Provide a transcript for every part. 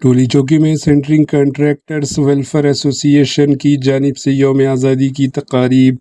टोली चौकी में centring contractors welfare association की जानिब से यौम आज़ादी की तकारीब।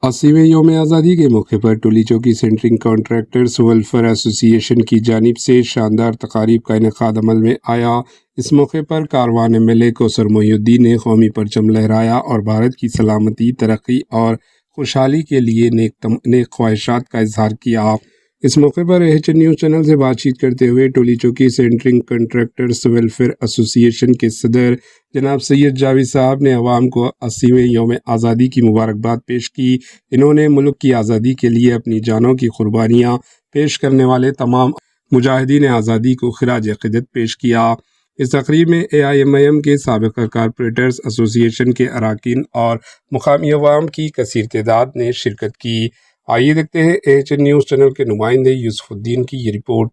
80वें यौम आज़ादी के मौके पर टोली चौकी सेंट्रिंग कॉन्ट्रैक्टर्स वेलफेयर एसोसिएशन की जानिब से शानदार तकारीब का इनेकाद अमल में आया। इस मौके पर कारवान एमएलए कौसर मोहिउद्दीन ने कौमी परचम लहराया और भारत की सलामती, तरक्की और खुशहाली के लिए नेक ख्वाहिशात का इजहार किया। इस मौके पर AHN न्यूज़ चैनल से बातचीत करते हुए टोली चौकी सेंट्रिंग कॉन्ट्रैक्टर्स वेलफेयर एसोसिएशन के सदर जनाब सैयद जावेद साहब ने अवाम को 80वें यौम आज़ादी की मुबारकबाद पेश की। इन्होंने मुल्क की आज़ादी के लिए अपनी जानों की कुर्बानियाँ पेश करने वाले तमाम मुजाहिदीन आज़ादी को खिराज अक़ीदत पेश किया। इस तकरीब में AIMIM के साबिक़ा कारपोरेटर्स एसोसिएशन के अरकान और मुकामी अवाम की कसीर तादाद ने शिरकत की। आइए देखते हैं AHN न्यूज़ चैनल के नुमाइंदे यूसुफुद्दीन की ये रिपोर्ट।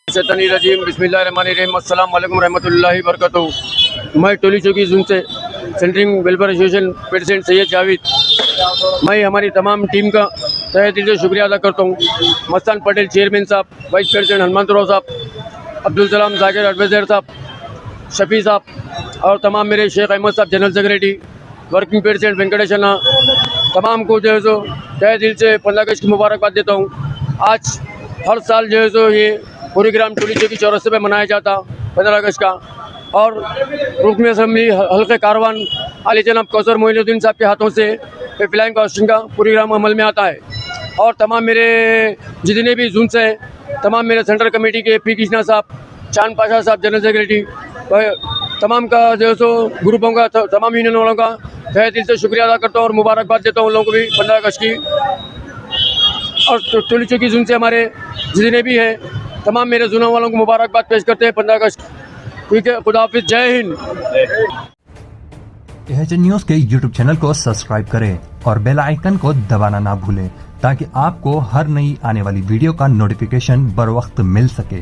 बिस्मिल्लाहिर्रहमानिर्रहीम, अस्सलाम वालेकुम रहमतुल्लाहि बरकातहू। मैं टोली चौकी जोन से centring welfare association president Syed Javed, मैं हमारी तमाम टीम का तहे दिल से शुक्रिया अदा करता हूँ। मस्तान पटेल चेयरमैन साहब, वाइस प्रेसिडेंट हनुमंत राव साहब, अब्दुल सलाम जाकिर एडवाइज़र साहब, शफी साहब और तमाम मेरे शेख अहमद साहब general secretary, working president Venkatesh Anna, तमाम को जो है सो तहे दिल से 15 अगस्त की मुबारकबाद देता हूँ। आज हर साल जो है सो ये प्रोग्राम टोली चौकी चौरस्ते पे मनाया जाता 15 अगस्त का, और रुकन असम्बली हल्के कारवान आली जनाब कौसर मोइनुद्दीन साहब के हाथों से फ्लाइंग कास्टिंग का प्रोग्राम अमल में आता है। और तमाम मेरे जितने भी जून से तमाम मेरे सेंट्रल कमेटी के पी कृष्णा साहब, चांद पाशा साहब जनरल सेक्रेटरी, तमाम का जो है सो ग्रुपों का, तमाम यूनियन वालों का तहे दिल से शुक्रिया अदा करता हूँ और मुबारकबाद देता हूँ उन लोगों को भी 15 अगस्त की। और टोली चौकी जून से हमारे जितने भी हैं तमाम मेरे जुना वालों को मुबारकबाद पेश करते हैं 15 अगस्त। ठीक है, खुदा हाफिज़, जय हिंद। AHN न्यूज़ के YouTube चैनल को सब्सक्राइब करें और बेल आइकन को दबाना ना भूलें ताकि आपको हर नई आने वाली वीडियो का नोटिफिकेशन बर वक्त मिल सके।